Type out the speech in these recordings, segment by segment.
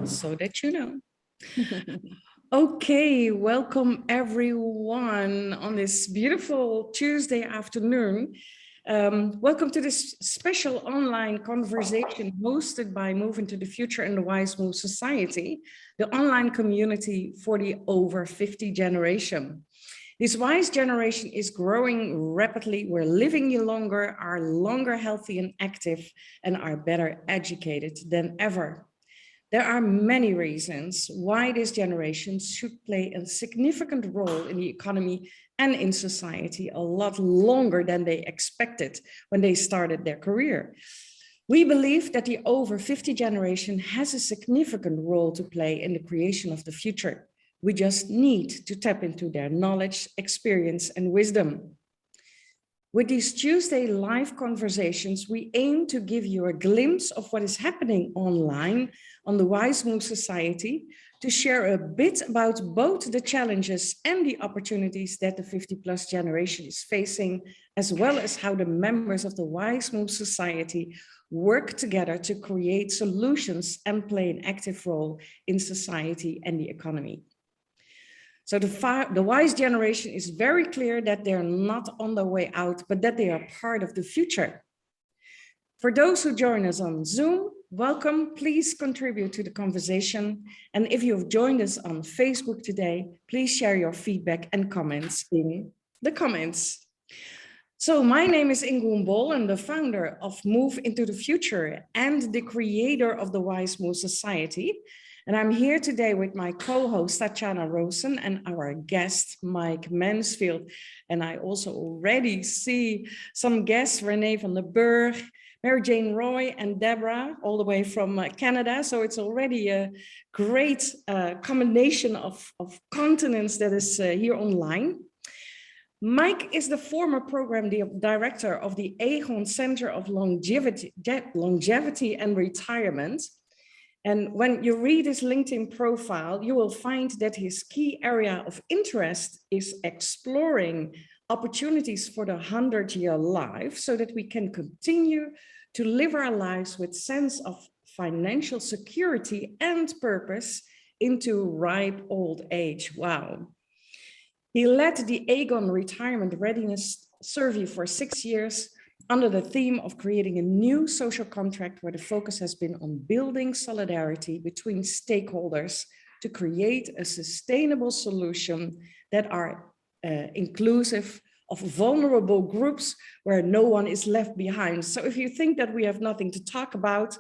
so that you know. Okay, welcome everyone on this beautiful Tuesday afternoon. Welcome to this special online conversation hosted by Move into the Future and the Wize Move Society, the online community for the over 50 generation. This wise generation is growing rapidly. We're living longer, are longer healthy and active, and are better educated than ever. There are many reasons why this generation should play a significant role in the economy and in society a lot longer than they expected when they started their career. We believe that the over 50 generation has a significant role to play in the creation of the future. We just need to tap into their knowledge, experience, and wisdom. With these Tuesday live conversations, we aim to give you a glimpse of what is happening online on the Wize Move Society, to share a bit about both the challenges and the opportunities that the 50+ generation is facing, as well as how the members of the Wize Move Society work together to create solutions and play an active role in society and the economy. So the wise generation is very clear that they're not on their way out, but that they are part of the future. For those who join us on Zoom, welcome. Please contribute to the conversation. And if you've joined us on Facebook today, please share your feedback and comments in the comments. So my name is Ingun, I'm the founder of Move into the Future and the creator of the Wize Move Society. And I'm here today with my co-host, Tatiana, Rowson, and our guest, Mike Mansfield. And I also already see some guests, Renee van der Burg, Mary Jane Roy, and Deborah, all the way from Canada. So it's already a great combination of continents that is here online. Mike is the former program director of the Aegon Center of Longevity and Retirement. And when you read his LinkedIn profile, you will find that his key area of interest is exploring opportunities for the 100-year life so that we can continue to live our lives with sense of financial security and purpose into ripe old age. Wow. He led the Aegon Retirement Readiness Survey for 6 years, under the theme of creating a new social contract where the focus has been on building solidarity between stakeholders to create a sustainable solution that are inclusive of vulnerable groups where no one is left behind. So if you think that we have nothing to talk about,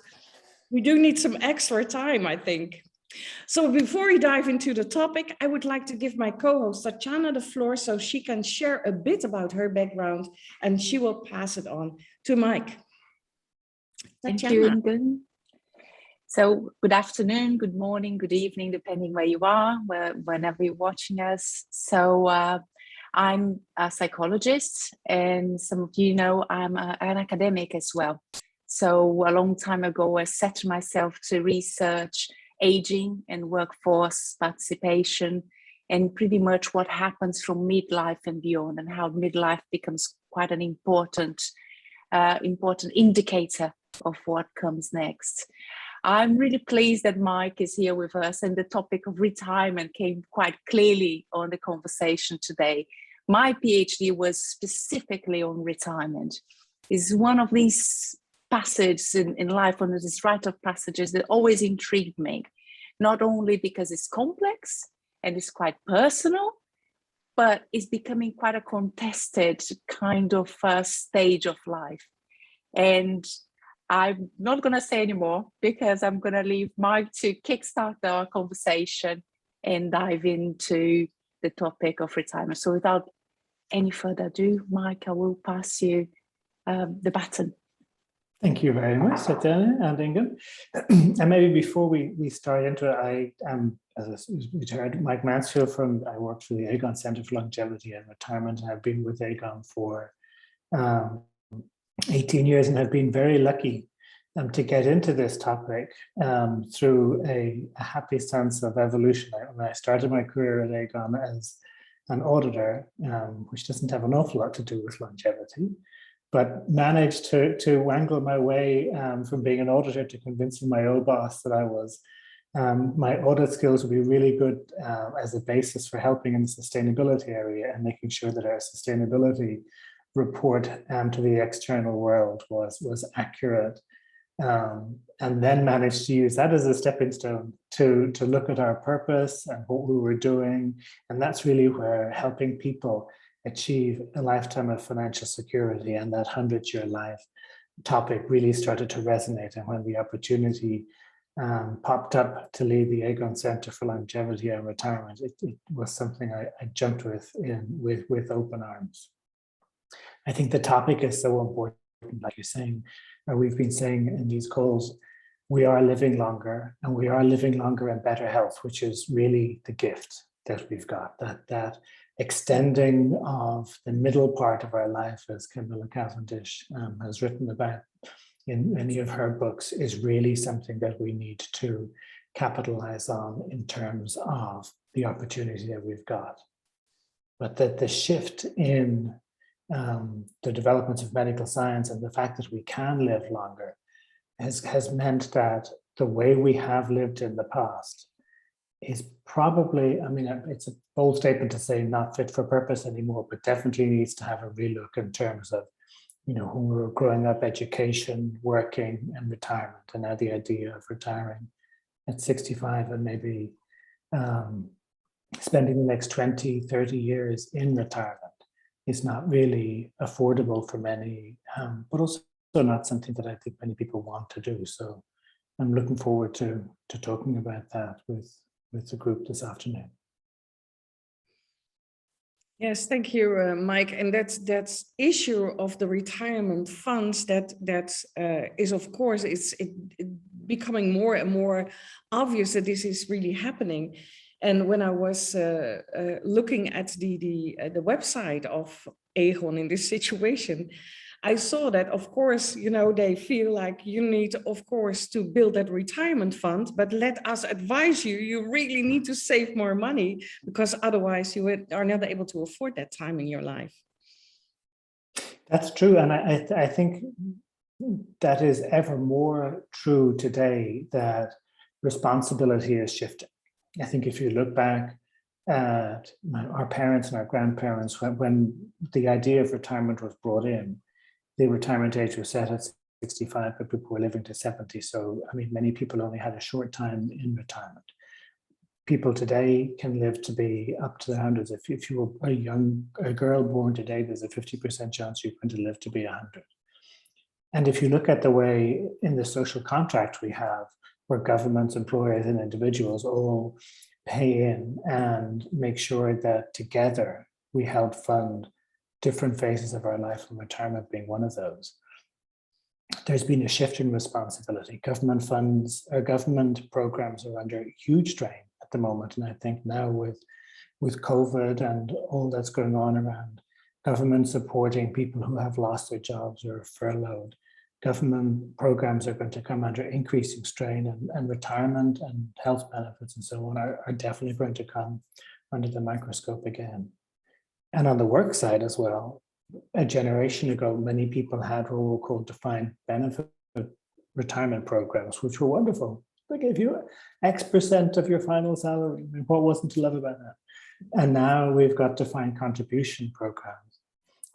we do need some extra time, I think. So before we dive into the topic, I would like to give my co-host Tatiana the floor so she can share a bit about her background, and she will pass it on to Mike. Thank you, Ingun. So good afternoon, good morning, good evening, depending where you are, whenever you're watching us. So I'm a psychologist, and some of you know I'm an academic as well. So a long time ago, I set myself to research aging and workforce participation, and pretty much what happens from midlife and beyond, and how midlife becomes quite an important indicator of what comes next. I'm really pleased that Mike is here with us, and the topic of retirement came quite clearly on the conversation today. My PhD was specifically on retirement. It's one of these passages in life, one of these rite of passages that always intrigued me, not only because it's complex and it's quite personal, but it's becoming quite a contested kind of stage of life. And I'm not going to say anymore because I'm going to leave Mike to kickstart our conversation and dive into the topic of retirement. So without any further ado, Mike, I will pass you the baton. Thank you very much, Tatiana and Ingun. And maybe before we start into it, I am, as we heard, Mike Mansfield I work for the Aegon Center for Longevity and Retirement. I've been with Aegon for 18 years and have been very lucky to get into this topic through a happy sense of evolution. When I started my career at Aegon as an auditor, which doesn't have an awful lot to do with longevity, but managed to wangle my way from being an auditor to convincing my old boss that I was My audit skills will be really good as a basis for helping in the sustainability area and making sure that our sustainability report to the external world was accurate. And then managed to use that as a stepping stone to look at our purpose and what we were doing. And that's really where helping people achieve a lifetime of financial security and that 100-year life topic really started to resonate. And when the opportunity popped up to lead the Aegon Centre for Longevity and Retirement, it was something I jumped with open arms. I think the topic is so important, like you're saying, or we've been saying in these calls, we are living longer and we are living longer in better health, which is really the gift that we've got, that extending of the middle part of our life, as Camilla Cavendish has written about in many of her books, is really something that we need to capitalize on in terms of the opportunity that we've got. But that the shift in the developments of medical science and the fact that we can live longer has meant that the way we have lived in the past is probably, I mean, it's a bold statement to say not fit for purpose anymore, but definitely needs to have a relook in terms of, you know, when we were growing up, education, working, and retirement. And now the idea of retiring at 65 and maybe spending the next 20, 30 years in retirement is not really affordable for many, but also not something that I think many people want to do. So I'm looking forward to talking about that with the group this afternoon. Yes, thank you, Mike. And that's issue of the retirement funds that is, of course, it's becoming more and more obvious that this is really happening. And when I was looking at the website of Aegon in this situation, I saw that, of course, you know, they feel like you need, of course, to build that retirement fund, but let us advise you, you really need to save more money because otherwise you are not able to afford that time in your life. That's true. And I think that is ever more true today, that responsibility is shifting. I think if you look back at our parents and our grandparents, when the idea of retirement was brought in, the retirement age was set at 65, but people were living to 70. So, I mean, many people only had a short time in retirement. People today can live to be up to the hundreds. If you were a girl born today, there's a 50% chance you're going to live to be 100. And if you look at the way in the social contract we have, where governments, employers, and individuals all pay in and make sure that together we help fund different phases of our life, and retirement being one of those. There's been a shift in responsibility. Government funds, government programs are under huge strain at the moment. And I think now with COVID and all that's going on around government supporting people who have lost their jobs or furloughed, government programs are going to come under increasing strain, and retirement and health benefits and so on are definitely going to come under the microscope again. And on the work side as well, a generation ago, many people had what were called defined benefit retirement programs, which were wonderful. They gave you X% of your final salary. I mean, what wasn't to love about that? And now we've got defined contribution programs,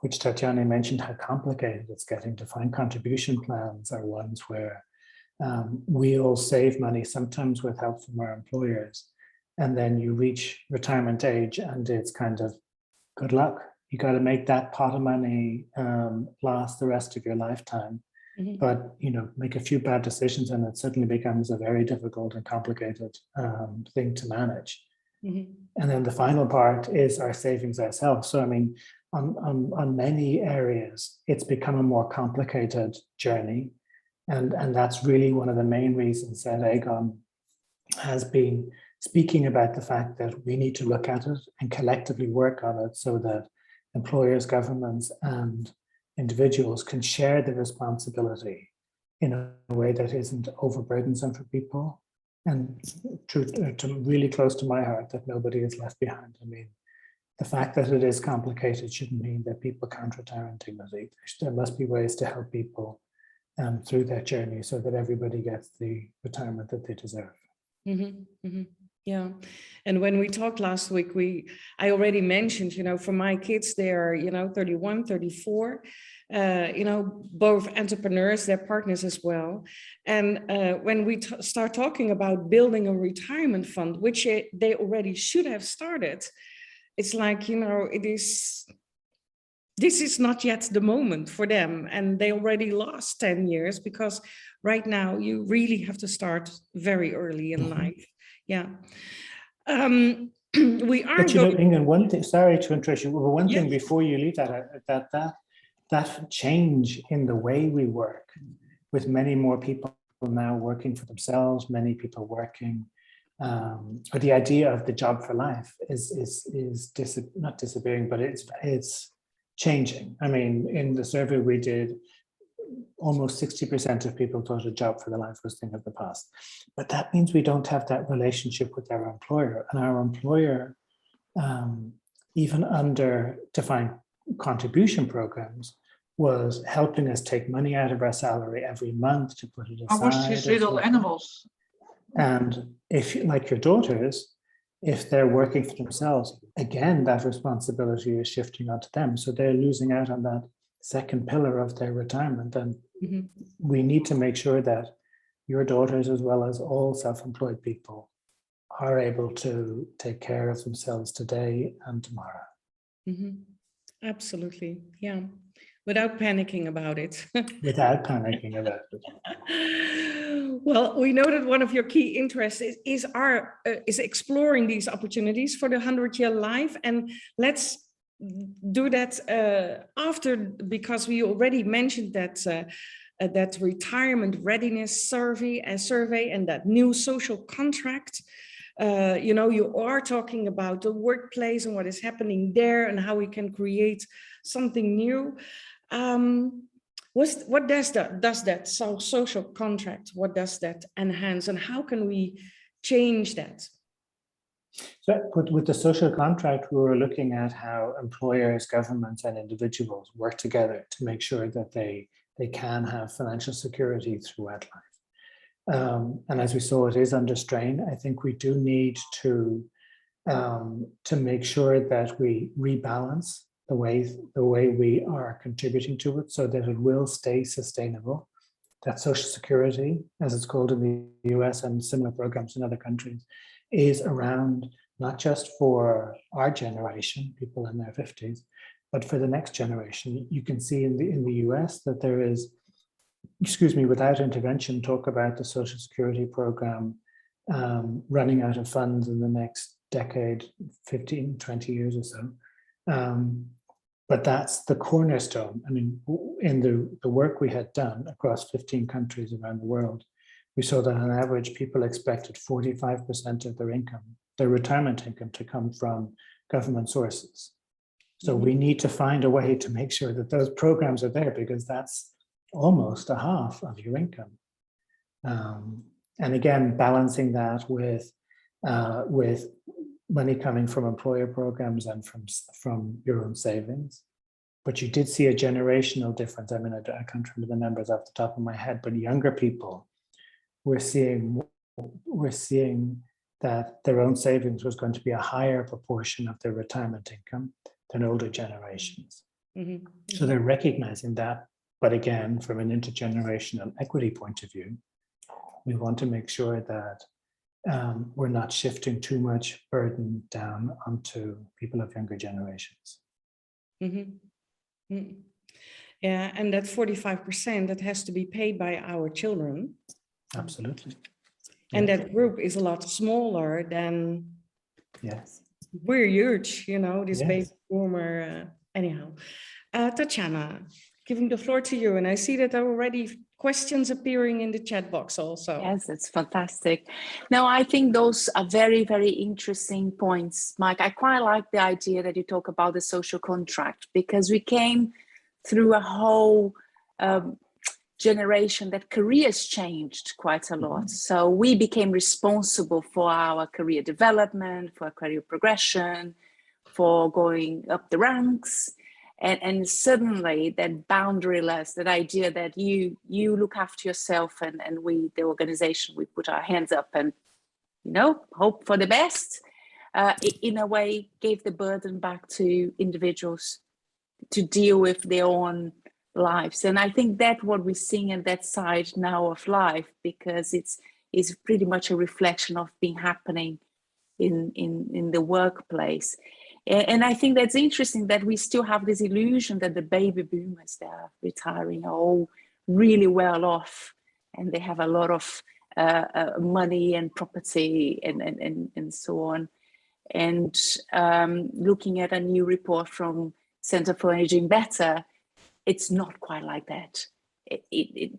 which Tatiana mentioned how complicated it's getting. Defined contribution plans are ones where we all save money, sometimes with help from our employers. And then you reach retirement age and it's kind of, good luck. You got to make that pot of money last the rest of your lifetime. Mm-hmm. But, you know, make a few bad decisions and it suddenly becomes a very difficult and complicated thing to manage. Mm-hmm. And then the final part is our savings ourselves. So, I mean, on many areas, it's become a more complicated journey. And that's really one of the main reasons that Aegon has been speaking about the fact that we need to look at it and collectively work on it so that employers, governments, and individuals can share the responsibility in a way that isn't overburdensome for people. And to really close to my heart, that nobody is left behind. I mean, the fact that it is complicated shouldn't mean that people can't retire in dignity. There must be ways to help people through that journey so that everybody gets the retirement that they deserve. Yeah. And when we talked last week, I already mentioned, for my kids, they're, 31, 34, both entrepreneurs, their partners as well. And when we start talking about building a retirement fund, which they already should have started, it's like, this is not yet the moment for them. And they already lost 10 years because right now you really have to start very early in life. Yeah. We aren't but Ingun, one thing, sorry to interrupt you, but one thing before you leave that change in the way we work, with many more people now working for themselves, many people working, or the idea of the job for life is not disappearing, but it's changing. I mean, in the survey we did, almost 60% of people thought a job for their life was a thing of the past. But that means we don't have that relationship with our employer. And our employer, even under defined contribution programs, was helping us take money out of our salary every month to put it aside. I watched his little animals. And if, like your daughters, if they're working for themselves, again, that responsibility is shifting onto them. So they're losing out on that second pillar of their retirement. And we need to make sure that your daughters, as well as all self-employed people, are able to take care of themselves today and tomorrow. Absolutely. Yeah. Without panicking about it. Without panicking about it. Well, we know that one of your key interests is exploring these opportunities for the 100-year life. And let's do that after, because we already mentioned that retirement readiness survey and that new social contract. You are talking about the workplace and what is happening there and how we can create something new. What does that social contract, what does that enhance, and how can we change that? So with the social contract, we were looking at how employers, governments, and individuals work together to make sure that they can have financial security throughout life. And as we saw, it is under strain. I think we do need to make sure that we rebalance the way we are contributing to it so that it will stay sustainable. That Social Security, as it's called in the US and similar programs in other countries, is around not just for our generation, people in their 50s, but for the next generation. You can see in the US that there is, without intervention, talk about the Social Security program running out of funds in the next decade, 15, 20 years or so. But that's the cornerstone. I mean, in the work we had done across 15 countries around the world, we saw that on average, people expected 45% of their income, their retirement income, to come from government sources. So we need to find a way to make sure that those programs are there, because that's almost a half of your income. And again, balancing that with money coming from employer programs and from your own savings. But you did see a generational difference. I mean, I can't remember the numbers off the top of my head, but younger people, we're seeing that their own savings was going to be a higher proportion of their retirement income than older generations. So they're recognizing that. But again, from an intergenerational equity point of view, we want to make sure that we're not shifting too much burden down onto people of younger generations. Yeah, and that 45% that has to be paid by our children. Absolutely. And that group is a lot smaller than. Yes. We're huge, this baby boomer. Anyhow, Tatiana, giving the floor to you, and I see that there are already questions appearing in the chat box also. Yes, it's fantastic. No, I think those are very, very interesting points, Mike. I quite like the idea that you talk about the social contract, because we came through a whole generation that careers changed quite a lot. So we became responsible for our career development, for career progression, for going up the ranks. And suddenly that boundaryless, that idea that you look after yourself and we, the organization, we put our hands up and hope for the best, in a way gave the burden back to individuals to deal with their own lives. And I think that's what we're seeing in that side now of life, because it's pretty much a reflection of being happening in the workplace. And I think that's interesting that we still have this illusion that the baby boomers that are retiring are all really well off, and they have a lot of money and property and so on. And looking at a new report from Center for Aging Better, it's not quite like that.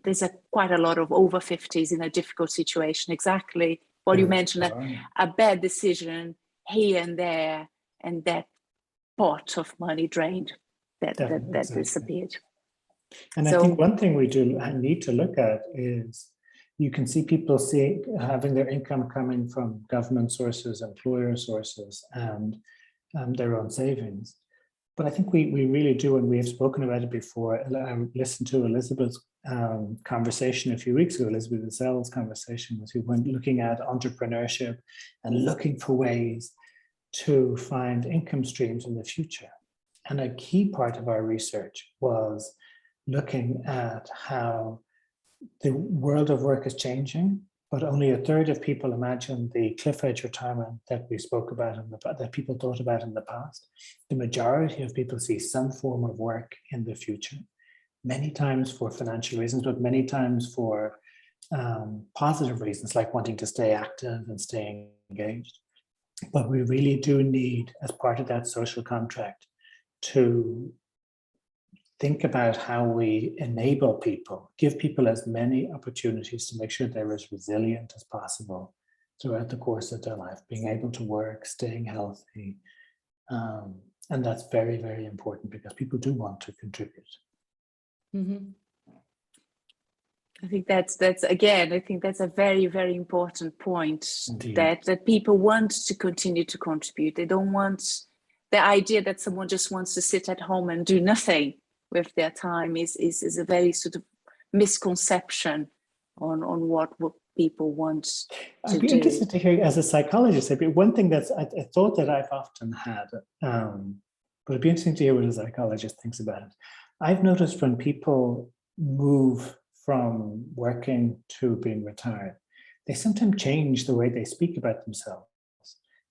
There's quite a lot of over 50s in a difficult situation. Exactly what you mentioned, a bad decision here and there, and that pot of money drained, that disappeared. And I think one thing we do need to look at is, you can see people having their income coming from government sources, employer sources, and their own savings. But I think we really do, and we have spoken about it before. I listened to Elizabeth's conversation a few weeks ago, Elizabeth Zell's conversation, as we went looking at entrepreneurship and looking for ways to find income streams in the future. And a key part of our research was looking at how the world of work is changing, but only a third of people imagine the cliff edge retirement that we spoke about, that people thought about in the past. The majority of people see some form of work in the future, many times for financial reasons, but many times for positive reasons, like wanting to stay active and staying engaged. But we really do need, as part of that social contract, to think about how we enable people, give people as many opportunities to make sure they're as resilient as possible throughout the course of their life, being able to work, staying healthy. And that's very, very important, because people do want to contribute. Mm-hmm. I think that's again, I think that's a very, very important point. Indeed. that people want to continue to contribute. They don't want the idea that someone just wants to sit at home and do nothing with their time is a very sort of misconception on what people want to do. I'd be interested to hear, as a psychologist, one thing that's a thought that I've often had, but it'd be interesting to hear what a psychologist thinks about it. I've noticed when people move from working to being retired, they sometimes change the way they speak about themselves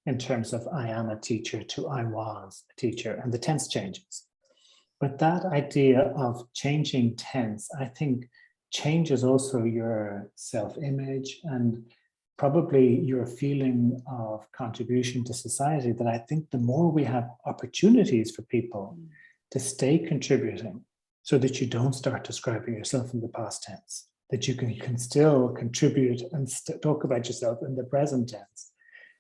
in terms of I am a teacher to I was a teacher, and the tense changes. But that idea of changing tense, I think, changes also your self-image and probably your feeling of contribution to society, that I think the more we have opportunities for people to stay contributing, so that you don't start describing yourself in the past tense, that you can still contribute and talk about yourself in the present tense,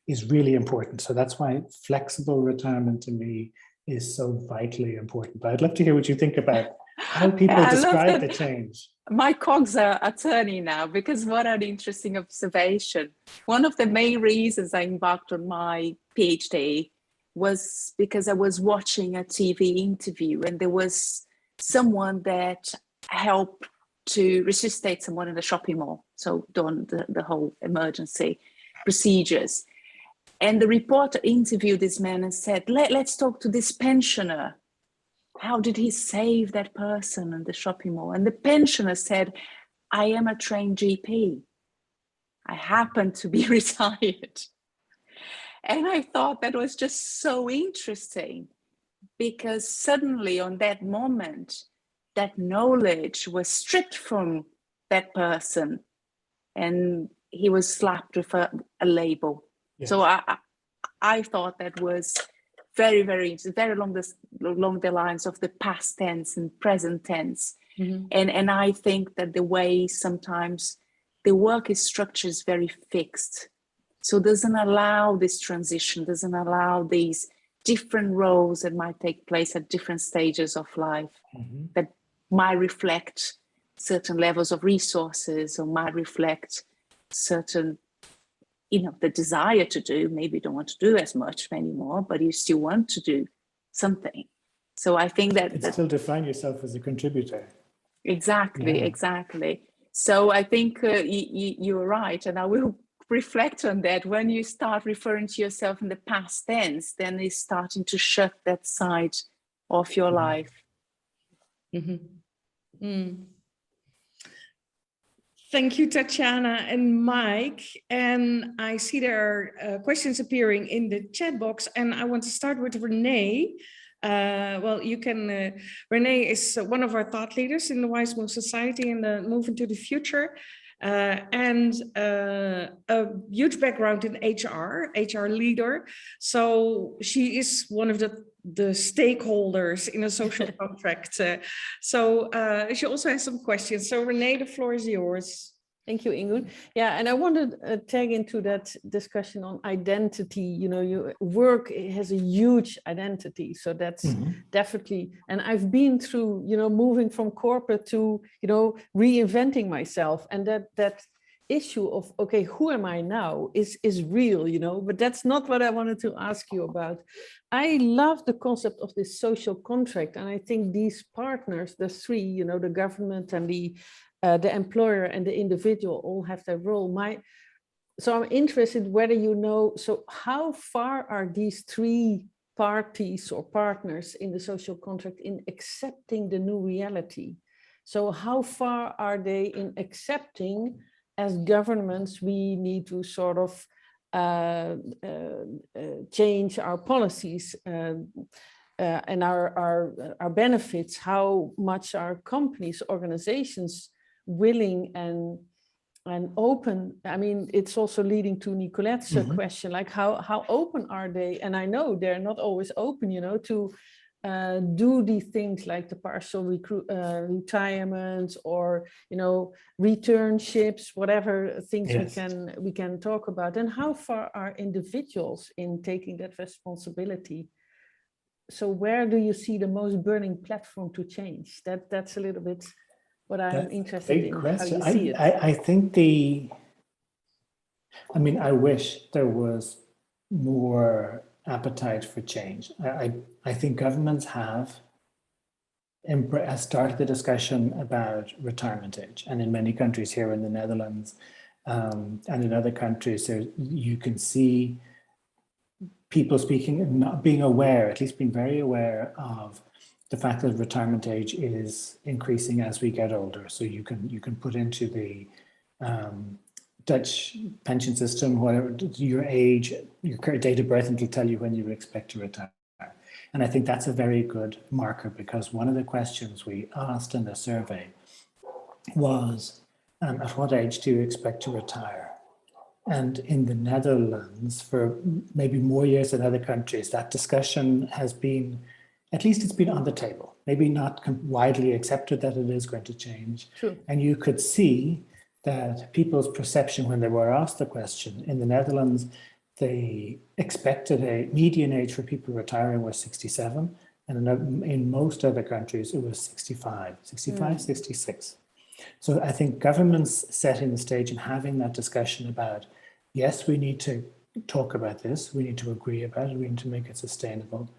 is really important. So that's why flexible retirement to me is so vitally important. But I'd love to hear what you think about how people describe the change. My cogs are turning now, because what an interesting observation. One of the main reasons I embarked on my PhD was because I was watching a TV interview, and there was someone that helped to resuscitate someone in the shopping mall, so done the whole emergency procedures. And the reporter interviewed this man and said, let's talk to this pensioner. How did he save that person in the shopping mall? And the pensioner said, I am a trained GP. I happen to be retired. And I thought that was just so interesting, because suddenly on that moment, that knowledge was stripped from that person, and he was slapped with a label. Yes. So I thought that was very, very interesting, very along the lines of the past tense and present tense. Mm-hmm. And I think that the way sometimes the work is structured is very fixed. So it doesn't allow this transition, doesn't allow these different roles that might take place at different stages of life, mm-hmm. that might reflect certain levels of resources, or might reflect certain, the desire to do. Maybe you don't want to do as much anymore, but you still want to do something. So I think that still define yourself as a contributor. Exactly. So I think you're right, and I will reflect on that. When you start referring to yourself in the past tense, then it's starting to shut that side of your life. Mm-hmm. Mm. Thank you, Tatiana and Mike. And I see there are questions appearing in the chat box, and I want to start with Renee. Well, you can, Renee is one of our thought leaders in the Wize Move Society and the Move into the Future, and a huge background in HR leader. So she is one of the stakeholders in a social contract. So she also has some questions. So Renee, the floor is yours. Thank you, Ingun. Yeah, and I wanted to tag into that discussion on identity. You know, your work has a huge identity, so that's definitely. And I've been through, you know, moving from corporate to, you know, reinventing myself, and that issue of, okay, who am I now is real, you know. But that's not what I wanted to ask you about. I love the concept of this social contract, and I think these partners, the three, you know, the government and the employer and the individual all have their role. So I'm interested whether you know, so how far are these three parties or partners in the social contract in accepting the new reality? So how far are they in accepting, as governments, we need to sort of change our policies and our benefits? How much are companies, organizations willing and open? I mean, it's also leading to Nicolette's question, like how open are they? And I know they're not always open, you know, to do these things like the partial retirements or, you know, returnships, whatever things we can talk about. And how far are individuals in taking that responsibility? So where do you see the most burning platform to change? That's a little bit what I'm interested in, question. how you see it. I think I mean, I wish there was more appetite for change. I think governments have started the discussion about retirement age, and in many countries here in the Netherlands and in other countries, you can see people speaking and not being aware, at least being very aware of the fact that retirement age is increasing as we get older. So you can put into the Dutch pension system whatever your age, your current date of birth, and it'll tell you when you expect to retire. And I think that's a very good marker, because one of the questions we asked in the survey was, at what age do you expect to retire? And in the Netherlands, for maybe more years than other countries, that discussion has been, at least it's been on the table, maybe not widely accepted that it is going to change. True. And you could see that people's perception when they were asked the question, in the Netherlands, they expected a median age for people retiring was 67. And in most other countries, it was 65, 66. So I think governments setting the stage and having that discussion about, yes, we need to talk about this, we need to agree about it, we need to make it sustainable,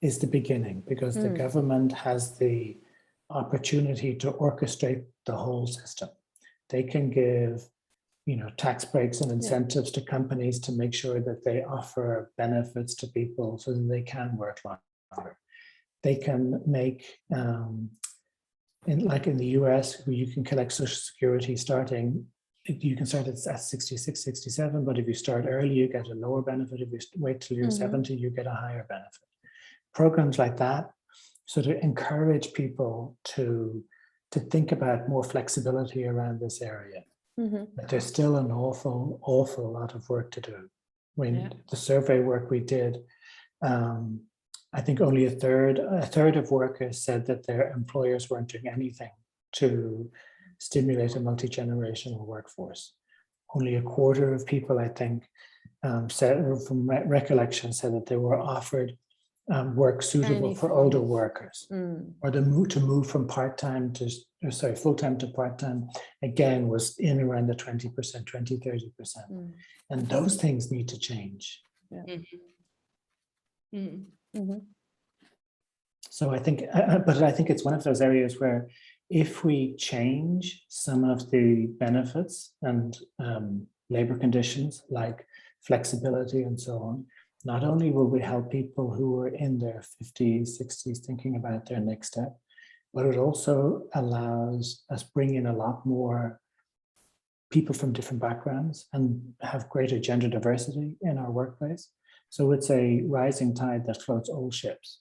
is the beginning, because the government has the opportunity to orchestrate the whole system. They can give, you know, tax breaks and incentives to companies to make sure that they offer benefits to people so that they can work longer. They can make, like in the US, where you can collect Social Security starting, you can start at 66, 67, but if you start early, you get a lower benefit. If you wait till you're 70, you get a higher benefit. Programs like that sort of encourage people to think about more flexibility around this area. But there's still an awful lot of work to do. I mean, the survey work we did, I think only a third of workers said that their employers weren't doing anything to stimulate a multi-generational workforce. Only a quarter of people, I think, said, from recollection, said that they were offered work suitable for older workers, or to move from part-time to, full-time to part-time, again, was in around the 20%, 20-30%. And those things need to change. So I think, but I think it's one of those areas where if we change some of the benefits and labor conditions, like flexibility and so on, not only will we help people who are in their 50s, 60s thinking about their next step, but it also allows us bring in a lot more people from different backgrounds and have greater gender diversity in our workplace. So it's a rising tide that floats all ships.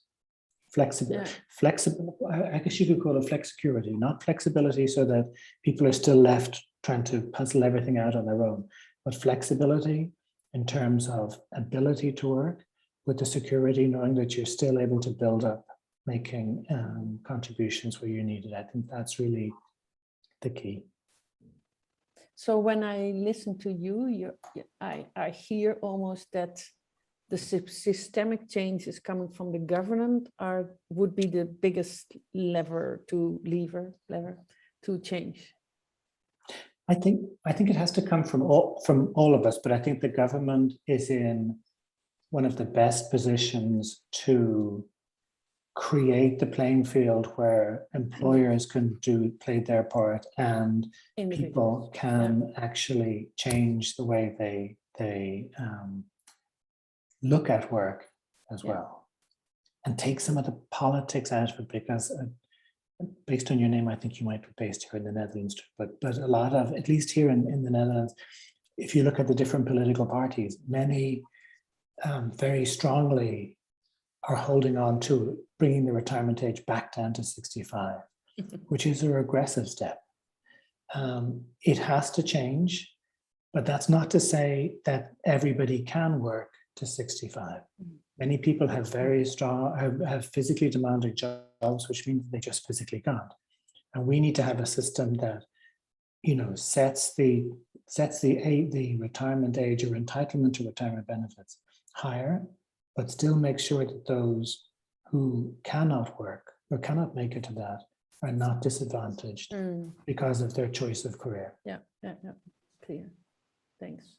Flexible, I guess you could call it flexicurity, not flexibility so that people are still left trying to puzzle everything out on their own, but flexibility in terms of ability to work with the security, knowing that you're still able to build up, making contributions where you need it. I think that's really the key. So when I listen to you, I hear almost that the systemic changes coming from the government would be the biggest lever to change. I think it has to come from all of us, but I think the government is in one of the best positions to create the playing field where employers can play their part and people can actually change the way they look at work as well, and take some of the politics out of it, because based on your name, I think you might be based here in the Netherlands, but a lot of, at least here in the Netherlands, if you look at the different political parties, many very strongly are holding on to bringing the retirement age back down to 65, which is a regressive step. It has to change, but that's not to say that everybody can work to 65. Many people have very strong, have physically demanding jobs, which means they just physically can't. And we need to have a system that, sets the retirement age or entitlement to retirement benefits higher, but still make sure that those who cannot work or cannot make it to that are not disadvantaged because of their choice of career. Yeah, clear. Thanks.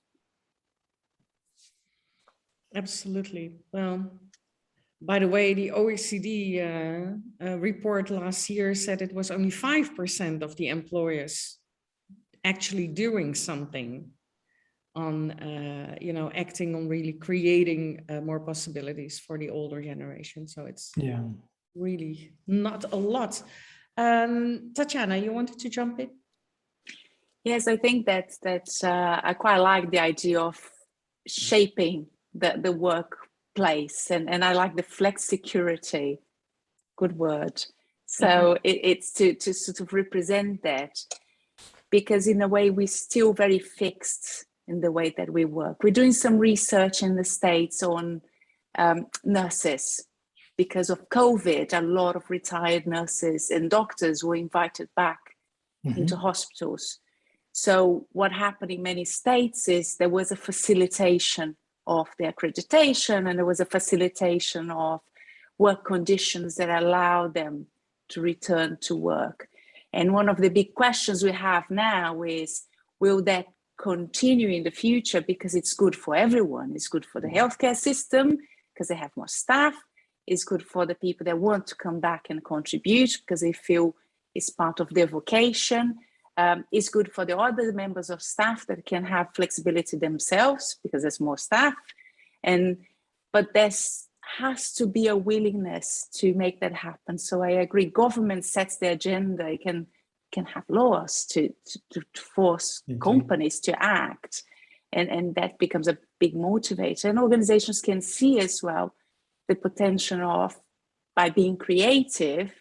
Absolutely. Well, by the way, the OECD report last year said it was only 5% of the employers actually doing something on, acting on really creating more possibilities for the older generation. So it's really not a lot. Tatiana, you wanted to jump in? Yes, I think that I quite like the idea of shaping the workplace, and I like the flexicurity, good word. So it's to sort of represent that, because in a way we're still very fixed in the way that we work. We're doing some research in the States on nurses. Because of COVID, a lot of retired nurses and doctors were invited back into hospitals. So what happened in many states is there was a facilitation of the accreditation, and there was a facilitation of work conditions that allowed them to return to work. And one of the big questions we have now is, will that continue in the future? Because it's good for everyone. It's good for the healthcare system because they have more staff. It's good for the people that want to come back and contribute because they feel it's part of their vocation. It's good for the other members of staff that can have flexibility themselves because there's more staff. But there has to be a willingness to make that happen. So I agree, government sets the agenda. It can have laws to force companies to act. And that becomes a big motivator. And organizations can see as well the potential of, by being creative,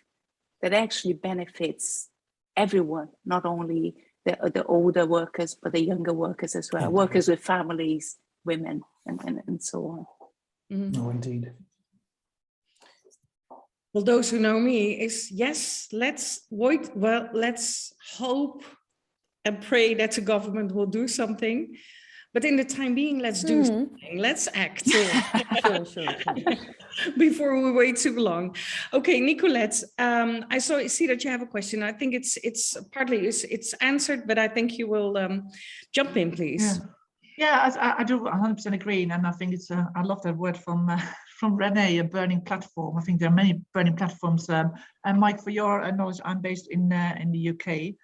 that actually benefits everyone, not only the older workers, but the younger workers as well, workers with families, women, and so on. No, indeed. Well, those who know me is, yes, let's wait. Well, let's hope and pray that the government will do something. But in the time being, let's do something. Let's act. Sure. Before we wait too long. Okay, Nicolette, I see that you have a question. I think it's partly answered, but I think you will jump in, please. Yeah, I do 100% agree, and I think it's I love that word from Renee, a burning platform. I think there are many burning platforms. And Mike, for your knowledge, I'm based in the UK.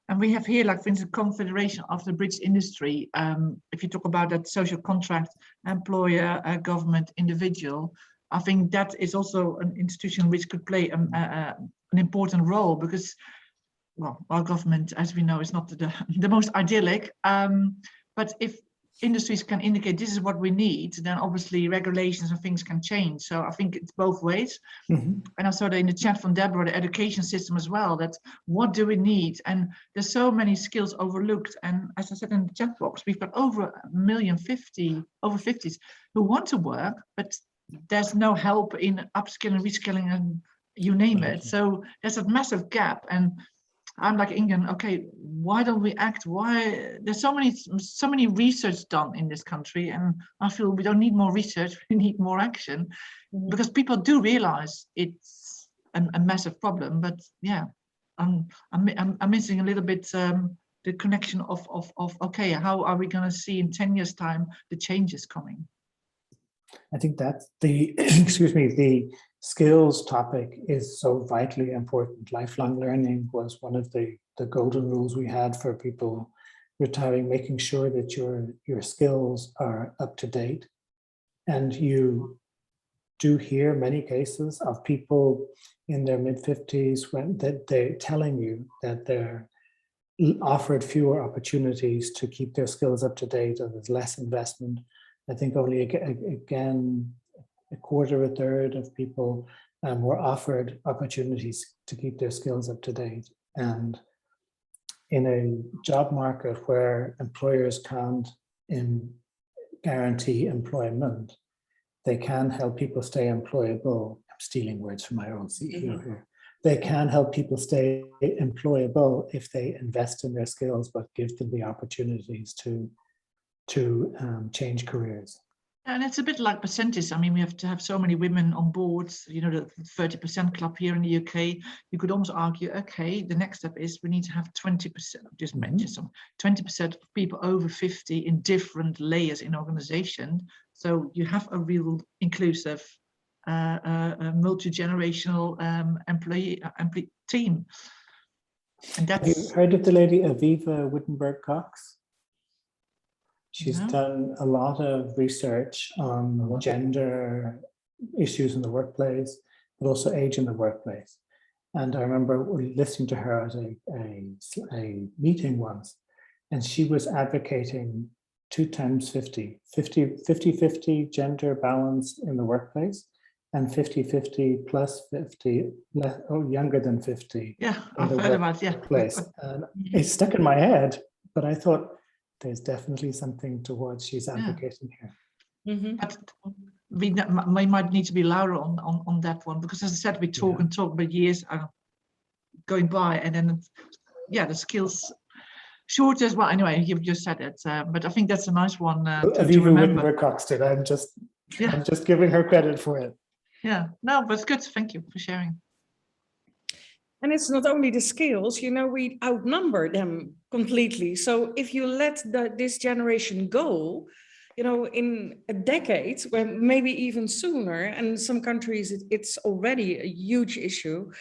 And we have here, like, for instance, Confederation of the British Industry. If you talk about that social contract, employer, government, individual, I think that is also an institution which could play an important role, because, well, our government, as we know, is not the most idyllic. But if industries can indicate this is what we need, then obviously regulations and things can change. So I think it's both ways. And I saw that in the chat from Deborah, the education system as well, that what do we need? And there's so many skills overlooked. And as I said in the chat box, we've got over 50s who want to work, but there's no help in upskilling, reskilling, and you name it. So there's a massive gap. And I'm like, Ingun, okay, why don't we act? Why there's so many research done in this country, and I feel we don't need more research, we need more action, because people do realize it's a massive problem. But yeah, I'm missing a little bit the connection of okay, how are we going to see in 10 years' time the changes coming? I think that's the the skills topic is so vitally important. Lifelong learning was one of the golden rules we had for people retiring, making sure that your skills are up to date. And you do hear many cases of people in their mid-50s when they're telling you that they're offered fewer opportunities to keep their skills up to date, or there's less investment. I think only again, a quarter, a third of people were offered opportunities to keep their skills up to date. And in a job market where employers can't guarantee employment, they can help people stay employable. I'm stealing words from my own CEO here. They can help people stay employable if they invest in their skills, but give them the opportunities to change careers. And it's a bit like percentage. I mean, we have to have so many women on boards, you know, the 30% club here in the UK. You could almost argue, okay, the next step is we need to have 20%, just mention some 20% of people over 50 in different layers in organization. So you have a real inclusive, multi-generational employee team. And that's... Have you heard of the lady Aviva Wittenberg-Cox? She's done a lot of research on gender issues in the workplace, but also age in the workplace. And I remember listening to her at a meeting once, and she was advocating 2 times 50 gender balance in the workplace, and 50 plus 50, younger than 50. Yeah, I've heard about it, yeah. And it stuck in my head, but I thought, there's definitely something towards she's advocating here. But we might need to be louder on that one, because as I said, we talk and talk, but years are going by, and then the skills shortage. Well, anyway, you've just said it, but I think that's a nice one to remember. Cox did. I'm just giving her credit for it. Yeah, no, but it's good. Thank you for sharing. And it's not only the skills, you know, we outnumber them completely. So if you let this generation go, you know, in a decade, or maybe even sooner, and in some countries it's already a huge issue,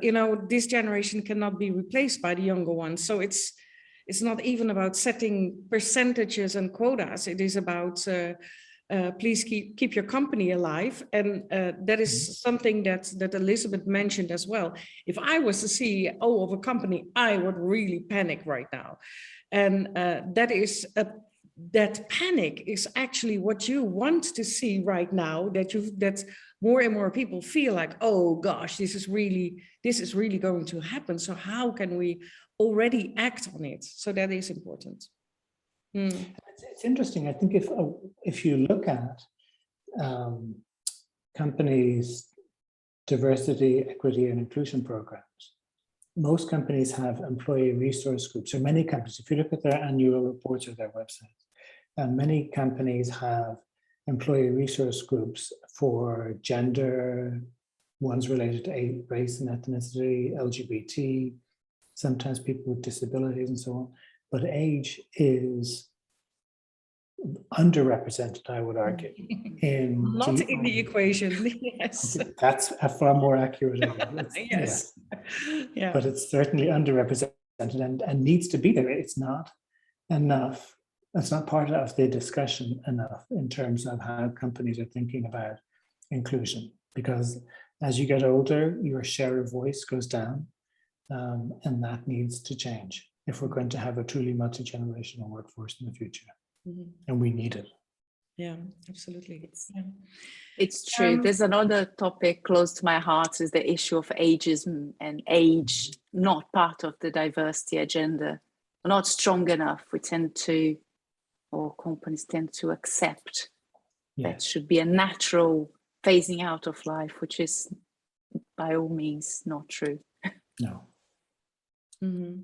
you know, this generation cannot be replaced by the younger ones. So it's not even about setting percentages and quotas. It is about please keep your company alive. And that is something that Elizabeth mentioned as well. If I was the CEO of a company, I would really panic right now. And that panic is actually what you want to see right now, that more and more people feel like, oh gosh, this is really going to happen. So how can we already act on it? So that is important. It's interesting. I think if you look at companies' diversity, equity, and inclusion programs, most companies have employee resource groups, or many companies. If you look at their annual reports or their websites, many companies have employee resource groups for gender, ones related to race and ethnicity, LGBT, sometimes people with disabilities and so on. But age is underrepresented, I would argue. Not in the equation, yes. Okay, that's a far more accurate. Yes. Yeah. But it's certainly underrepresented and needs to be there. It's not enough. It's not part of the discussion enough in terms of how companies are thinking about inclusion, because as you get older, your share of voice goes down, and that needs to change if we're going to have a truly multi-generational workforce in the future. Mm-hmm. And we need it. Yeah, absolutely. It's true. There's another topic close to my heart, is the issue of ageism and age, not part of the diversity agenda, not strong enough. We tend to, or companies tend to accept that should be a natural phasing out of life, which is by all means not true. No. Mm-hmm.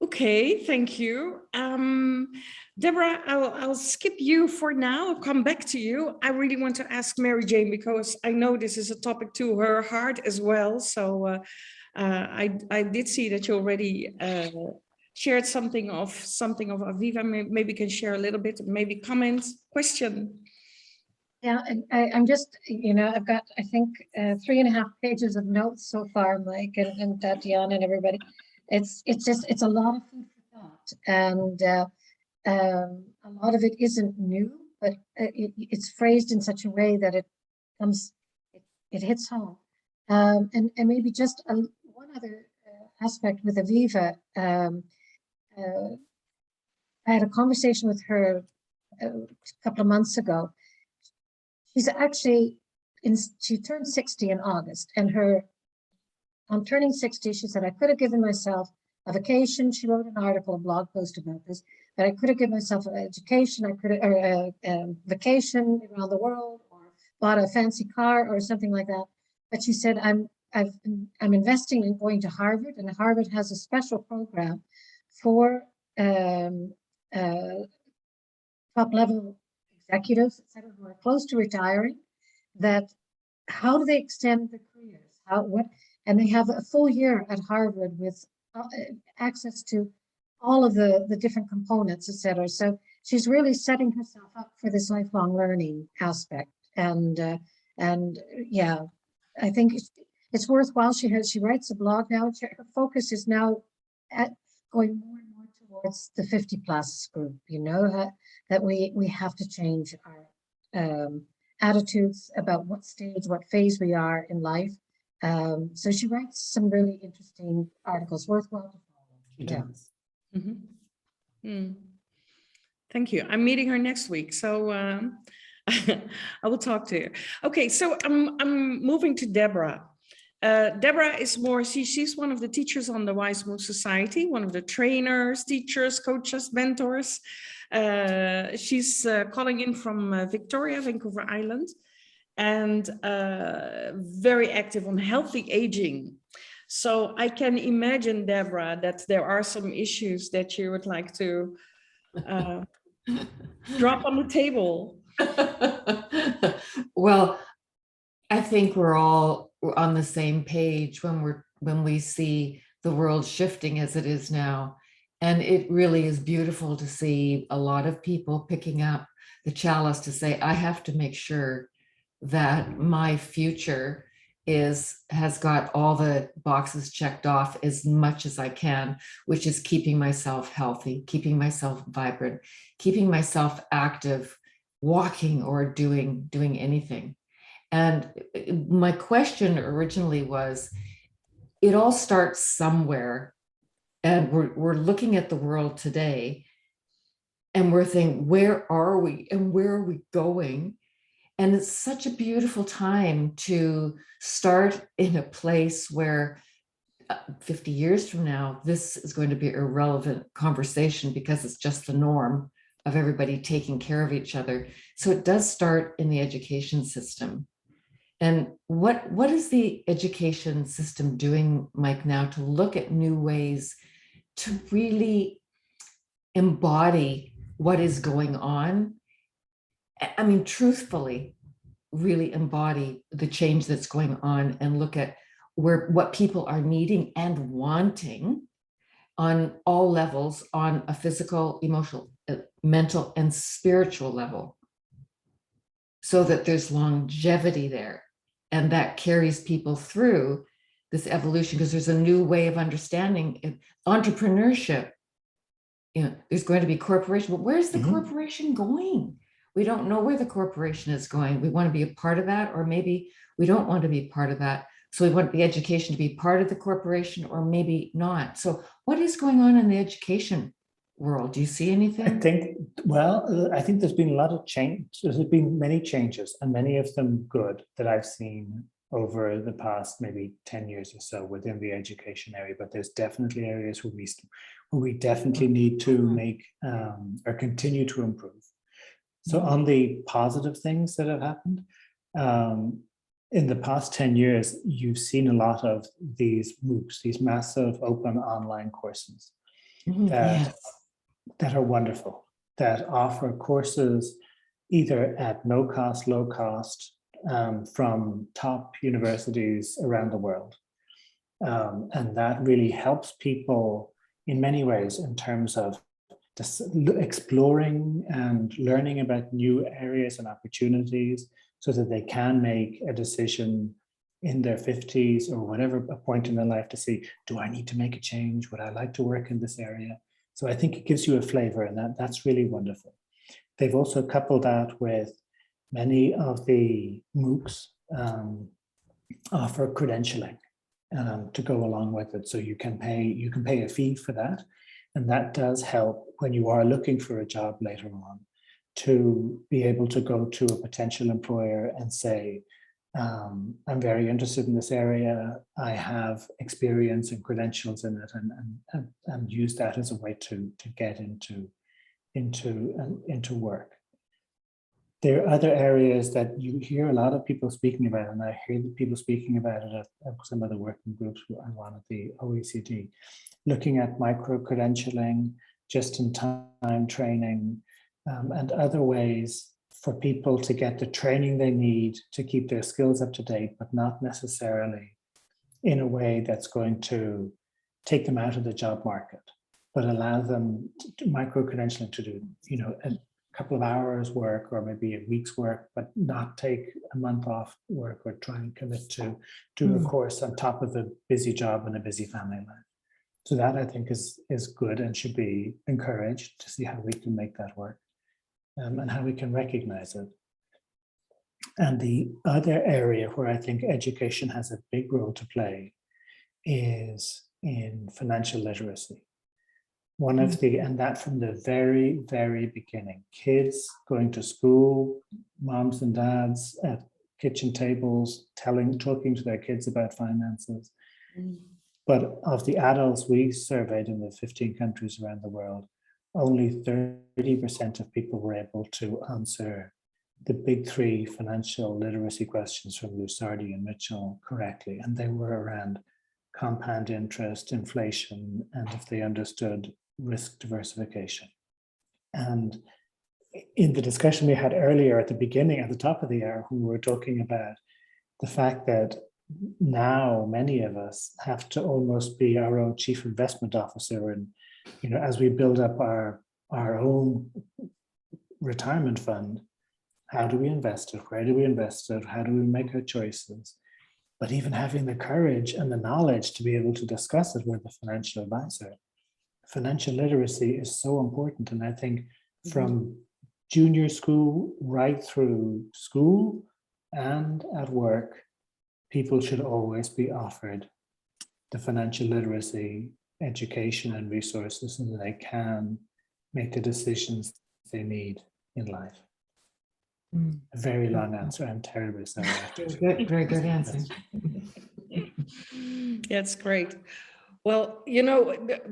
Okay, thank you. Deborah, I'll skip you for now. I'll come back to you. I really want to ask Mary Jane, because I know this is a topic to her heart as well. So I did see that you already shared something of Aviva. Maybe you can share a little bit, maybe comment, question. Yeah, and I'm just, I've got, I think, 3.5 pages of notes so far, Mike and Tatiana and everybody. It's a lot of food for thought, and a lot of it isn't new, but it's phrased in such a way that it hits home. And maybe just one other aspect with Aviva. I had a conversation with her a couple of months ago. She's actually she turned 60 in August, and on turning 60, she said, I could have given myself a vacation. She wrote an article, a blog post about this, that I could have given myself an education, or a vacation around the world, or bought a fancy car or something like that. But she said, I'm investing in going to Harvard, and Harvard has a special program for top level executives, et cetera, who are close to retiring, that how do they extend their careers? And they have a full year at Harvard with access to all of the different components, et cetera. So she's really setting herself up for this lifelong learning aspect. And yeah, I think it's worthwhile. She writes a blog now. Her focus is now at going more and more towards the 50+ group, that we have to change our attitudes about what stage, what phase we are in life. So she writes some really interesting articles, worthwhile to follow. Yeah. Mm-hmm. Thank you. I'm meeting her next week, so I will talk to her. Okay, so I'm moving to Deborah. Deborah is she's one of the teachers on the Wize Move Society, one of the trainers, teachers, coaches, mentors. She's calling in from Victoria, Vancouver Island, and very active on healthy aging. So I can imagine, Deborah, that there are some issues that you would like to drop on the table. Well, I think we're all on the same page when we see the world shifting as it is now. And it really is beautiful to see a lot of people picking up the chalice to say, I have to make sure that my future has got all the boxes checked off as much as I can, which is keeping myself healthy, keeping myself vibrant, keeping myself active, walking or doing anything. And my question originally was, it all starts somewhere, and we're looking at the world today, and we're thinking, where are we and where are we going? And it's such a beautiful time to start in a place where 50 years from now, this is going to be a relevant conversation because it's just the norm of everybody taking care of each other. So it does start in the education system. And what is the education system doing, Mike, now to look at new ways to really embody what is going on? I mean, truthfully, really embody the change that's going on and look at what people are needing and wanting on all levels, on a physical, emotional, mental, and spiritual level, so that there's longevity there. And that carries people through this evolution, because there's a new way of understanding entrepreneurship. You know, there's going to be corporation, but where's the corporation going? We don't know where the corporation is going. We want to be a part of that, or maybe we don't want to be part of that. So we want the education to be part of the corporation, or maybe not. So what is going on in the education world? Do you see anything? I think there's been a lot of change. There's been many changes, and many of them good, that I've seen over the past maybe 10 years or so within the education area. But there's definitely areas where we definitely need to make or continue to improve. So on the positive things that have happened, in the past 10 years, you've seen a lot of these MOOCs, these massive open online courses that are wonderful, that offer courses either at no cost, low cost, from top universities around the world. And that really helps people in many ways in terms of just exploring and learning about new areas and opportunities, so that they can make a decision in their 50s or whatever point in their life to see, do I need to make a change? Would I like to work in this area? So I think it gives you a flavor, and that's really wonderful. They've also coupled that with many of the MOOCs offer credentialing to go along with it. So you can pay a fee for that. And that does help when you are looking for a job later on, to be able to go to a potential employer and say, I'm very interested in this area. I have experience and credentials in it, and use that as a way to get into work. There are other areas that you hear a lot of people speaking about, and I hear people speaking about it at some of the working groups and one of the OECD, looking at micro-credentialing, just-in-time training, and other ways for people to get the training they need to keep their skills up to date, but not necessarily in a way that's going to take them out of the job market, but allow them to micro-credentialing to do, a couple of hours work or maybe a week's work, but not take a month off work or try and commit to do a course on top of a busy job and a busy family life. So that, I think, is good and should be encouraged, to see how we can make that work. And how we can recognize it. And the other area where I think education has a big role to play is in financial literacy. And that from the very, very beginning, kids going to school, moms and dads at kitchen tables, talking to their kids about finances. But of the adults we surveyed in the 15 countries around the world, only 30% of people were able to answer the big three financial literacy questions from Lusardi and Mitchell correctly. And they were around compound interest, inflation, and if they understood risk diversification. And in the discussion we had earlier at the beginning, at the top of the hour, we were talking about the fact that now many of us have to almost be our own chief investment officer, and as we build up our own retirement fund, how do we invest it? Where do we invest it? How do we make our choices? But even having the courage and the knowledge to be able to discuss it with a financial advisor. Financial literacy is so important. And I think from junior school right through school and at work, people should always be offered the financial literacy education and resources so that they can make the decisions they need in life. A very long answer. I'm terribly sorry. Very good answer. That's great. Well,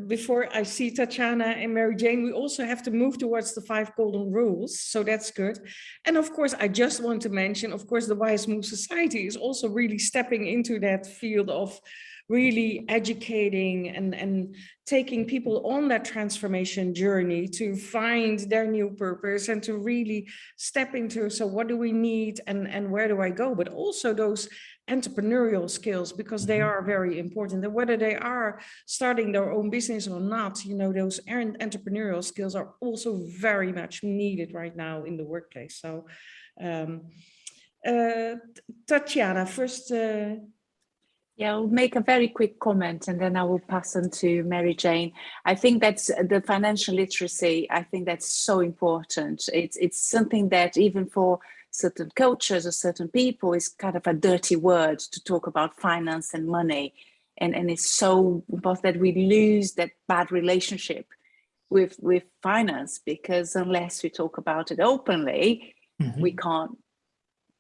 before I see Tatiana and Mary Jane, we also have to move towards the 5 golden rules. So that's good. And of course, I just want to mention, of course, the Wize Move Society is also really stepping into that field of really educating and taking people on that transformation journey to find their new purpose and to really step into, so what do we need and where do I go? But also those entrepreneurial skills, because they are very important. And whether they are starting their own business or not, those entrepreneurial skills are also very much needed right now in the workplace. So Tatiana, first, Yeah, I'll make a very quick comment and then I will pass on to Mary Jane. I think that's the financial literacy. I think that's so important. It's something that even for certain cultures or certain people is kind of a dirty word to talk about finance and money. And it's so important that we lose that bad relationship with finance, because unless we talk about it openly, we can't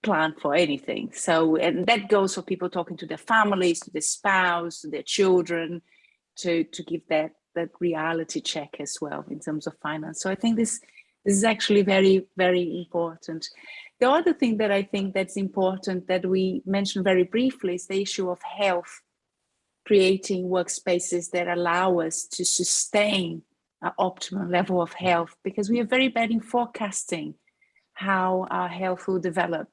plan for anything. So, and that goes for people talking to their families, to their spouse, to their children, to give that reality check as well in terms of finance. So I think this is actually very, very important. The other thing that I think that's important that we mentioned very briefly is the issue of health, creating workspaces that allow us to sustain an optimal level of health, because we are very bad in forecasting how our health will develop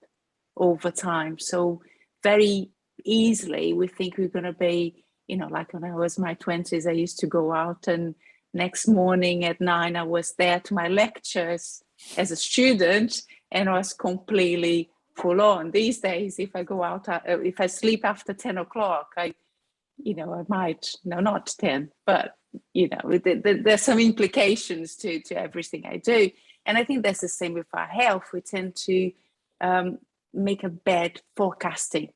over time. So very easily we think we're going to be, like when I was in my 20s, I used to go out and next morning at 9 I was there to my lectures as a student and I was completely full on. These days, if I go out, if I sleep after 10 o'clock, I might, no, not 10, but there's some implications to everything I do. And I think that's the same with our health. We tend to make a bad forecasting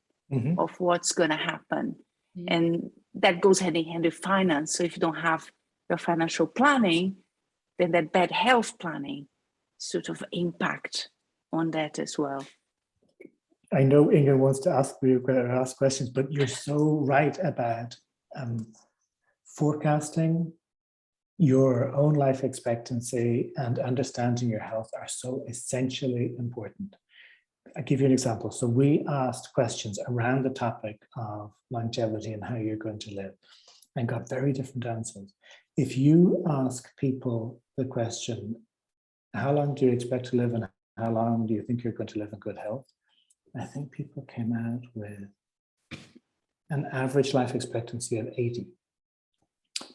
of what's going to happen. And that goes hand in hand with finance. So if you don't have your financial planning, then that bad health planning sort of impact on that as well. I know Ingun wants to ask questions, but you're so right about forecasting your own life expectancy and understanding your health are so essentially important. I'll give you an example. So we asked questions around the topic of longevity and how you're going to live and got very different answers. If you ask people the question, how long do you expect to live and how long do you think you're going to live in good health? I think people came out with an average life expectancy of 80.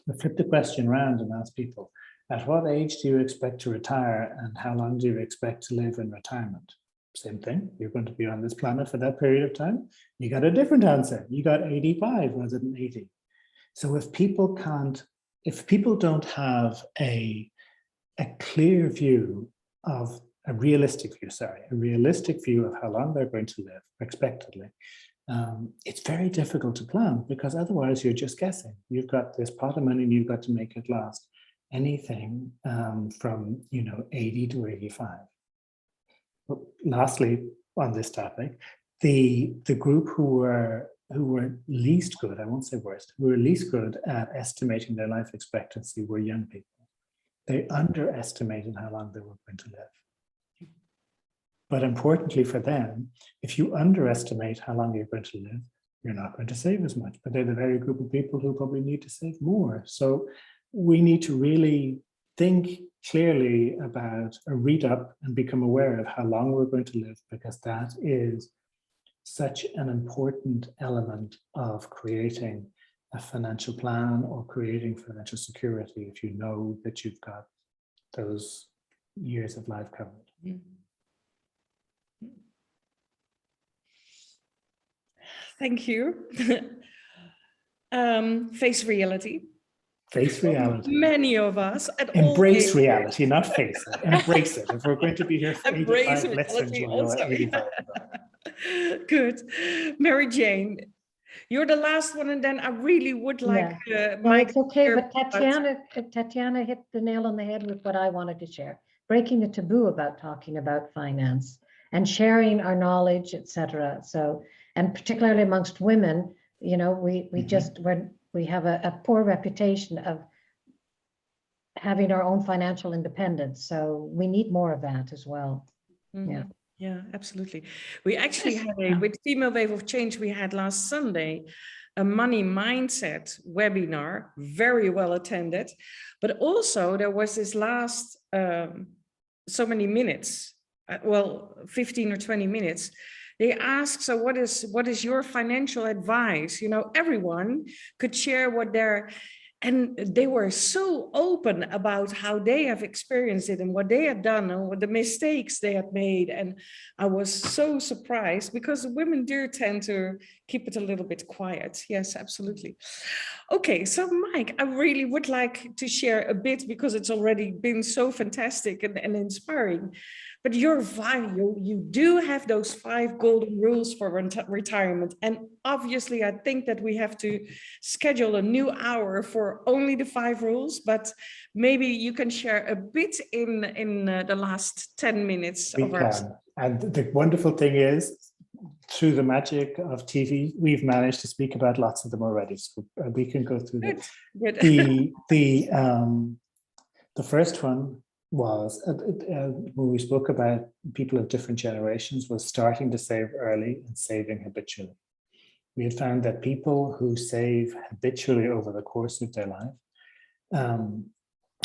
We flipped the question around and asked people, at what age do you expect to retire and how long do you expect to live in retirement? Same thing, you're going to be on this planet for that period of time. You got a different answer. You got 85 rather than 80. So if people don't have a clear view of a realistic view of how long they're going to live expectedly, it's very difficult to plan because otherwise you're just guessing. You've got this pot of money and you've got to make it last anything from 80 to 85. But lastly, on this topic, the group who were least good, I won't say worst, who were least good at estimating their life expectancy were young people. They underestimated how long they were going to live. But importantly for them, if you underestimate how long you're going to live, you're not going to save as much. But they're the very group of people who probably need to save more. So we need to really think clearly about read up and become aware of how long we're going to live, because that is such an important element of creating a financial plan or creating financial security if you know that you've got those years of life covered. Thank you. Face reality. Face reality. Many of us at embrace all reality, not face it. Embrace it. If we're going to be here for 85, let's enjoy 85. Good. Mary Jane, you're the last one, and then I really would like Mike. It's okay, but Tatiana hit the nail on the head with what I wanted to share. Breaking the taboo about talking about finance and sharing our knowledge, etc. So, and particularly amongst women, we have a poor reputation of having our own financial independence. So we need more of that as well. Yeah, absolutely. We actually had with Female Wave of Change, we had last Sunday a money mindset webinar, very well attended, but also there was this last so many minutes, 15 or 20 minutes. They asked, so what is your financial advice? Everyone could share what their And they were so open about how they have experienced it and what they had done and what the mistakes they had made. And I was so surprised because women do tend to keep it a little bit quiet. Yes, absolutely. Okay, so Mike, I really would like to share a bit because it's already been so fantastic and inspiring. But you do have those 5 golden rules for retirement. And obviously, I think that we have to schedule a new hour for only the 5 rules, but maybe you can share a bit in the last 10 minutes We of our. can. And the wonderful thing is, through the magic of TV, we've managed to speak about lots of them already. So we can go through them. Good. The first one was when we spoke about people of different generations was starting to save early and saving habitually. We had found that people who save habitually over the course of their life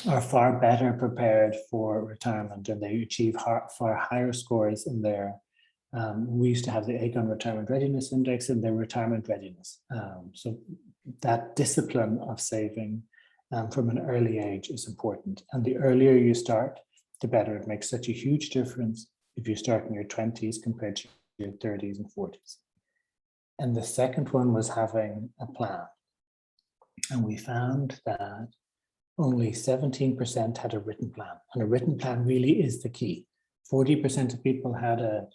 are far better prepared for retirement, and they achieve far higher scores in their we used to have the Aegon Retirement Readiness Index and their retirement readiness. So that discipline of saving from an early age is important. And the earlier you start, the better. It makes such a huge difference if you start in your 20s compared to your 30s and 40s. And the second one was having a plan. And we found that only 17% had a written plan. And a written plan really is the key. 40% of people had a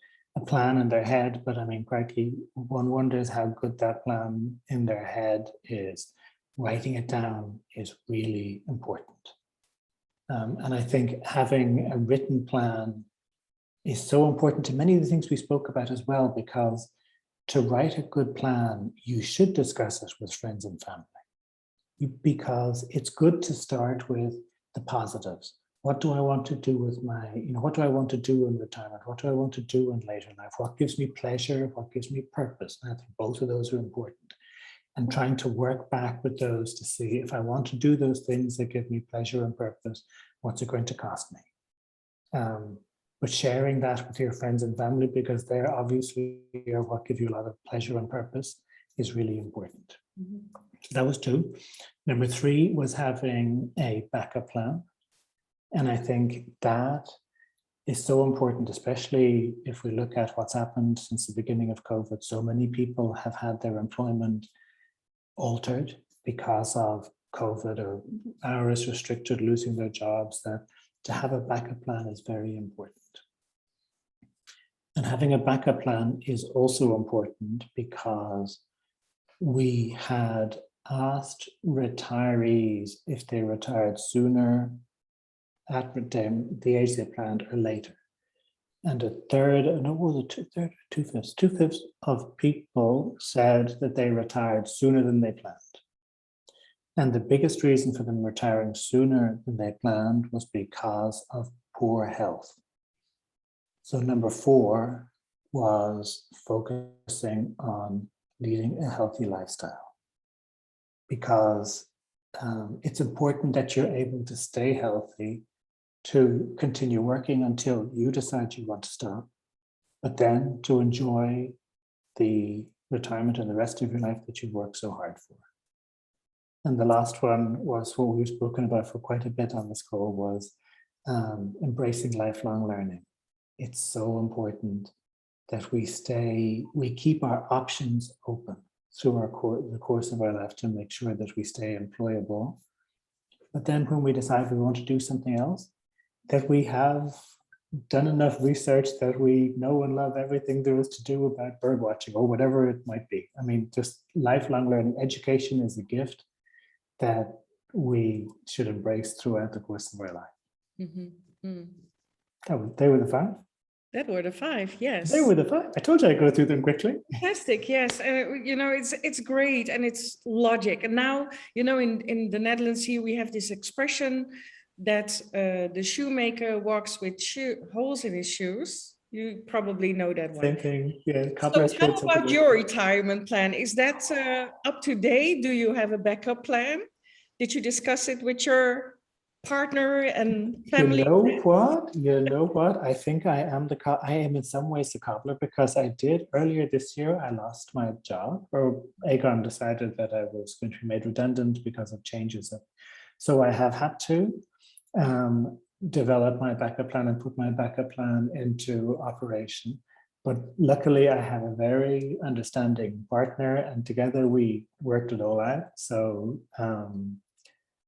plan in their head, but I mean, crikey, one wonders how good that plan in their head is. Writing it down is really important. And I think having a written plan is so important to many of the things we spoke about as well, because to write a good plan, you should discuss it with friends and family, because it's good to start with the positives. What do I want to do with my, what do I want to do in retirement? What do I want to do in later life? What gives me pleasure? What gives me purpose? And I think both of those are important. And trying to work back with those to see if I want to do those things that give me pleasure and purpose, what's it going to cost me? But sharing that with your friends and family, because they're obviously what give you a lot of pleasure and purpose, is really important. So that was 2. Number 3 was having a backup plan. And I think that is so important, especially if we look at what's happened since the beginning of COVID. So many people have had their employment altered because of COVID, or hours restricted, losing their jobs, that to have a backup plan is very important. And having a backup plan is also important because we had asked retirees if they retired sooner at the age they planned or later. And two-fifths of people said that they retired sooner than they planned. And the biggest reason for them retiring sooner than they planned was because of poor health. So number 4 was focusing on leading a healthy lifestyle, because it's important that you're able to stay healthy to continue working until you decide you want to stop, but then to enjoy the retirement and the rest of your life that you've worked so hard for. And the last one was what we've spoken about for quite a bit on this call, was embracing lifelong learning. It's so important that we keep our options open through the course of our life to make sure that we stay employable. But then when we decide we want to do something else, that we have done enough research that we know and love everything there is to do about bird watching or whatever it might be. I mean, just lifelong learning. Education is a gift that we should embrace throughout the course of our life. They were the 5. That were the 5, yes. They were the 5. I told you I'd go through them quickly. Fantastic, yes. It's great, and it's logic. And now, in the Netherlands here, we have this expression that the shoemaker walks with holes in his shoes. You probably know that one. Same thing, yeah. So how about your retirement plan? Is that up to date? Do you have a backup plan? Did you discuss it with your partner and family? You know what? You know what? I think I am in some ways the cobbler, because I did earlier this year, I lost my job, or Aegon decided that I was going to be made redundant because of changes. So I have had to develop my backup plan and put my backup plan into operation. But luckily I have a very understanding partner, and together we worked it all out. So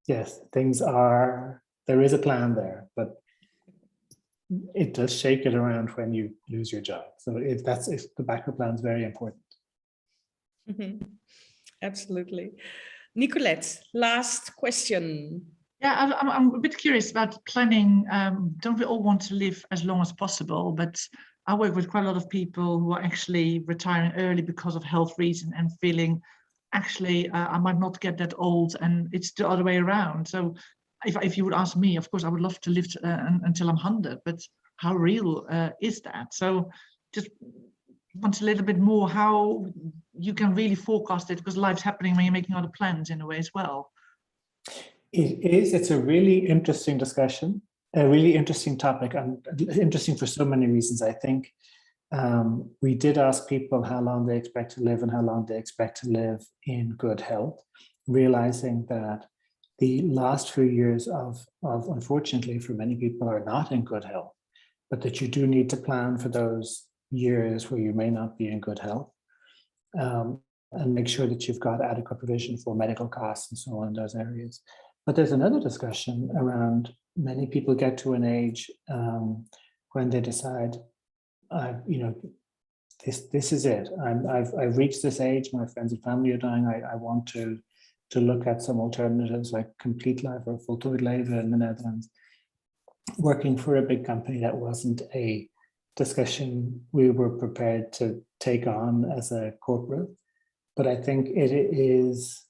yes, there is a plan there, but it does shake it around when you lose your job. So the backup plan is very important. Absolutely. Nicolette, last question. Yeah, I'm a bit curious about planning. Don't we all want to live as long as possible? But I work with quite a lot of people who are actually retiring early because of health reasons and feeling, actually, I might not get that old, and it's the other way around. So if you would ask me, of course, I would love to live until I'm 100, but how real is that? So just want a little bit more how you can really forecast it, because life's happening when you're making other plans in a way as well. It's a really interesting discussion, a really interesting topic, and interesting for so many reasons. I think we did ask people how long they expect to live and how long they expect to live in good health, realizing that the last few years of unfortunately for many people are not in good health, but that you do need to plan for those years where you may not be in good health, and make sure that you've got adequate provision for medical costs and so on in those areas. But there's another discussion around, many people get to an age when they decide, this is it. I've reached this age. My friends and family are dying. I want to look at some alternatives like complete life or voltooid leven in the Netherlands. Working for a big company, that wasn't a discussion we were prepared to take on as a corporate, but I think it is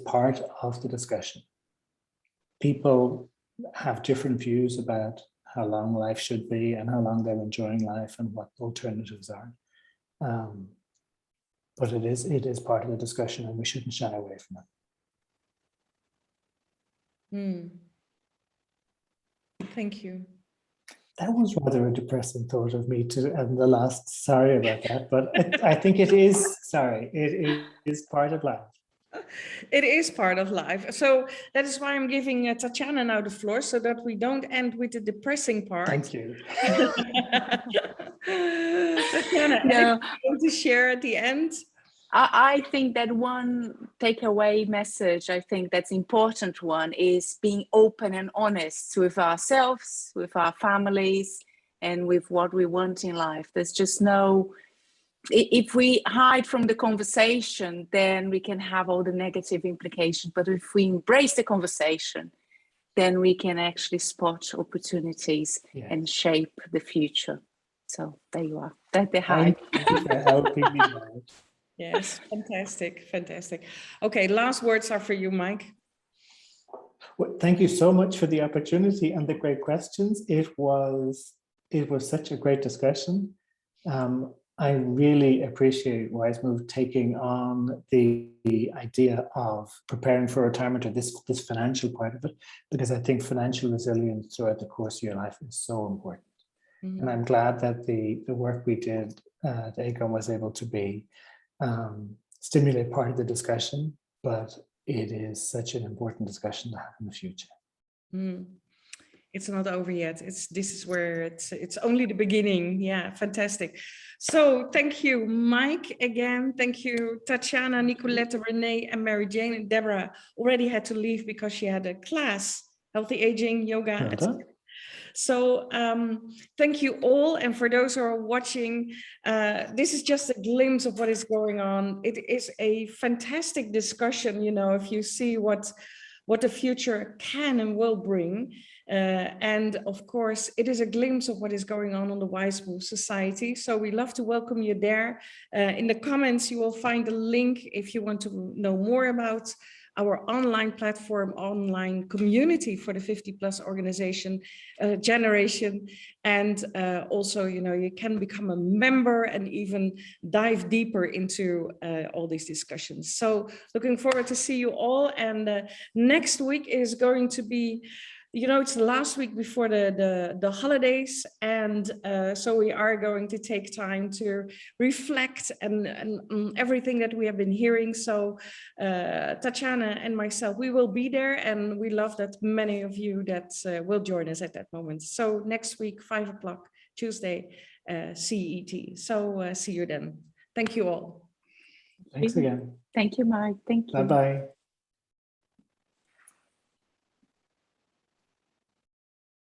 part of the discussion. People have different views about how long life should be and how long they're enjoying life and what alternatives are. But it is part of the discussion, and we shouldn't shy away from it. Thank you. That was rather a depressing thought of me to end the last. Sorry about that, but I think it is. Sorry, it is part of life. It is part of life. So that is why I'm giving Tatiana now the floor, so that we don't end with the depressing part. Thank you. Tatiana, anything you want to share at the end? I think that one takeaway message, I think that's important one, is being open and honest with ourselves, with our families, and with what we want in life. There's just no, if we hide from the conversation, then we can have all the negative implications. But if we embrace the conversation, then we can actually spot opportunities and shape the future. So there you are. That's the high. Thank you for helping me out. Yes, fantastic, fantastic. Okay, last words are for you, Mike. Well, thank you so much for the opportunity and the great questions. It was such a great discussion. I really appreciate Wize Move taking on the idea of preparing for retirement, or this financial part of it, because I think financial resilience throughout the course of your life is so important. Mm-hmm. And I'm glad that the work we did at Aegon was able to be stimulate part of the discussion, but it is such an important discussion to have in the future. It's not over yet. This is where it's only the beginning. Yeah, fantastic. So thank you, Mike, again. Thank you, Tatiana, Nicolette, Renee, and Mary Jane. And Deborah already had to leave because she had a class, healthy aging, yoga, etc. So thank you all. And for those who are watching, this is just a glimpse of what is going on. It is a fantastic discussion, if you see what the future can and will bring. And of course, it is a glimpse of what is going on the Wize Move Society. So we love to welcome you there. In the comments, you will find a link if you want to know more about our online platform, online community for the 50+ organization generation. And also, you can become a member and even dive deeper into all these discussions. So looking forward to see you all. And next week is going to be it's the last week before the holidays, and so we are going to take time to reflect and everything that we have been hearing. So Tatiana and myself, we will be there, and we love that many of you that will join us at that moment. So next week, 5 o'clock, Tuesday, CET. So see you then. Thank you all. Thanks again. Thank you, Mike. Thank you. Bye-bye.